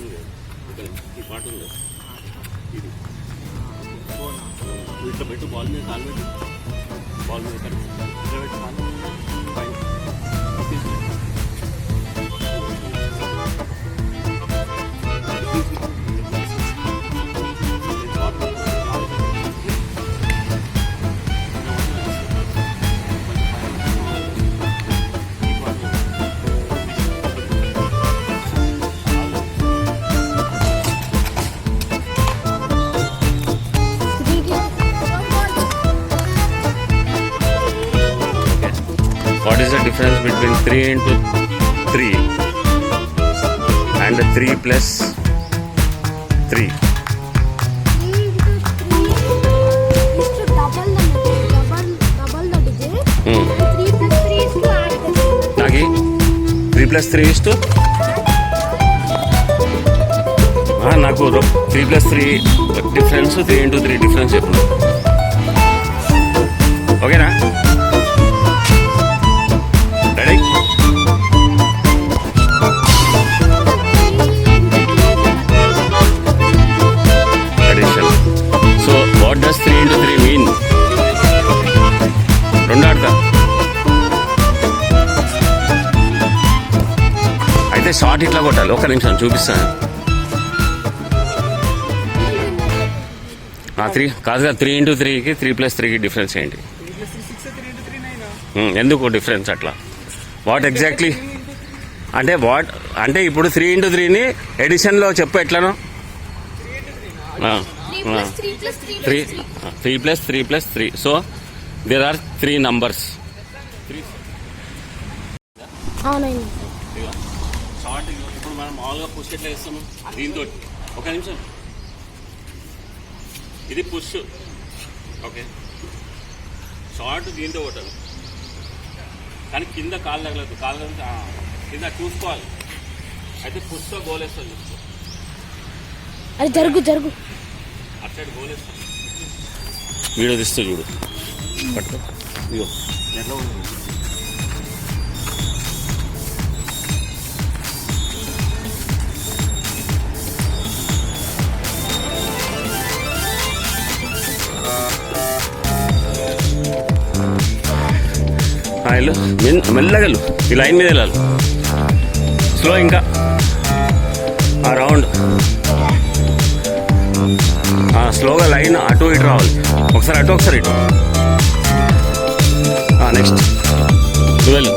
ఉంది, ఈ పాట ఉంది, ఇది ఇట్లా పెట్టు, బాల్ మీద కాలు పెట్టు, బాల్ మీద కట్టు, ఇట్లా పెట్టు కాలు పైన What is the difference between 3 into 3 and 3 plus 3? 3 is to double the digit. 3 plus 3 is to add the digit. Nagi, 3 plus 3 is to? నాకు 3 plus 3 difference, 3 into 3 difference చెప్పు. ఓకేనా? Ready? Addition. So what does 3 into 3 mean? రెండు ఆడతా. అయితే short ఇట్లా కొట్టాలి. ఒక్క నిమిషం చూపిస్తాను. 3 కాదుగా, 3 into 3కి 3 plus 3కి డిఫరెన్స్ ఏంటి? ఎందుకు డిఫరెన్స్ అట్లా? వాట్ ఎగ్జాక్ట్లీ అంటే ఇప్పుడు 3 into 3ని ఎడిషన్లో చెప్పు ఎట్లనో. 3 plus 3 plus 3. So there are 3 numbers. Short ఇప్పుడు మనం మామూలుగా పుష్ ఎట్లా వేస్తాము దీంతో. ఒక నిమిషం, ఇది పుష్. ఓకే, షార్ట్ దీంతో కొట్టాలి కానీ కింద కాలు తగలదు. కాలు కింద చూసుకోవాలి. అయితే పుష్తో గోల్ వేస్తుంది. చూసుకో, అది జరుగు అటు సైడ్ గోల్ వేస్తుంది. వీడియో తీస్తూ చూడు, పట్టుకో. ఇగో ఎట్లా ఉంది. వెళ్ళు, మెల్లగా వెళ్ళు. ఈ లైన్ మీద వెళ్ళాలి. స్లో, ఇంకా ఆ రౌండ్ స్లోగా లైన్ అటు ఇటు రావాలి. ఒకసారి అటు ఒకసారి ఇటు. నెక్స్ట్ నువ్వు వెళ్ళు.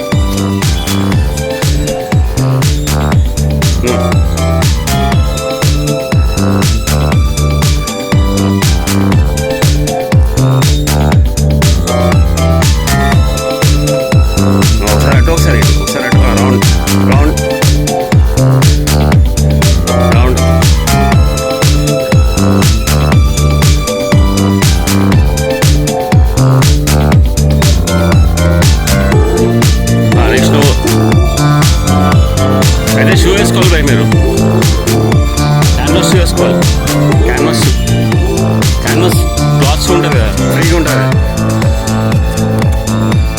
ఒకసారి ఇటు, ఒకసారి అటు. Round round round. నెక్స్ట్ నువ్వు అయితే షూ వేసుకోవాలి భయ్. మీరు క్యాన్వాస్ షూ వేసుకోవాలి. క్యాన్వాస్ క్లాత్స్ ఉంటుంది కదా, ఫ్రీగా ఉంటుంది.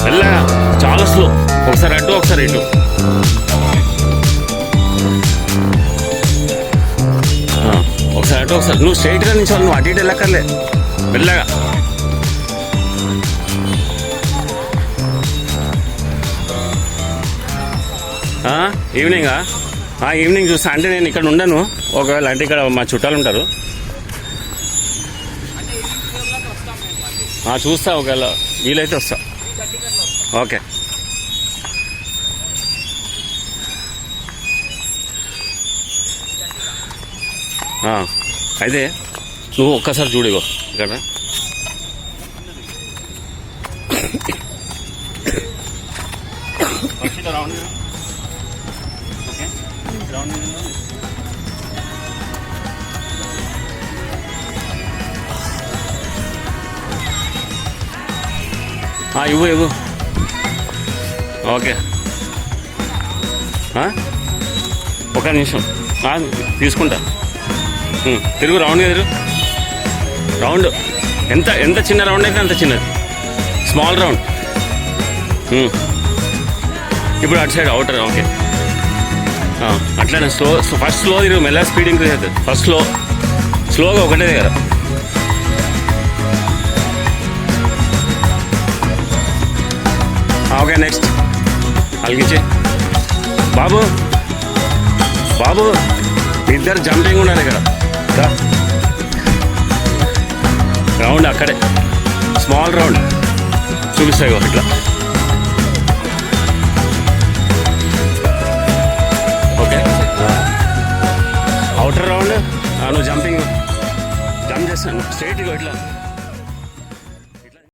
మెల్లగా, చాలా స్లో. ఒకసారి అటు ఒకసారి ఇటు. ఒకసారి అటు ఒకసారి. నువ్వు స్ట్రైట్గా నించోవాలి, నువ్వు అటు ఇటు వెళ్ళక్కర్లే. మెల్లగా. ఈవినింగా? ఈవినింగ్ చూస్తా. అంటే నేను ఇక్కడ ఉండను. ఒకవేళ అంటే ఇక్కడ మా చుట్టాలు ఉంటారు. చూస్తా, ఒకవేళ వీలైతే వస్తా. ఓకే. అయితే నువ్వు ఒక్కసారి చూడిగో ఇక్కడ. ఇవ్వు. ఓకే, ఒక నిమిషం తీసుకుంటా. తిరుగు, రౌండ్గా తిరుగు. రౌండ్ ఎంత చిన్న రౌండ్ అయితే అంత చిన్నది, స్మాల్ రౌండ్. ఇప్పుడు అటు సైడ్ అవుటర్. ఓకే, అట్లానే ఫస్ట్ స్లో తిరుగు, మెల్ల స్పీడ్ ఇంక్రీజ్ అవుతుంది. ఫస్ట్ స్లోగా ఒకటే కదా. ఓకే నెక్స్ట్ అలిగించే బాబు. బాబు ఇద్దరు జంపింగ్ ఉండాలి ఇక్కడ. రౌండ్ అక్కడే స్మాల్ రౌండ్ చూపిస్తాయి ఇట్లా. ఓకే అవుటర్ రౌండ్ నువ్వు జంప్ చేస్తాను స్ట్రైట్గా ఇట్లా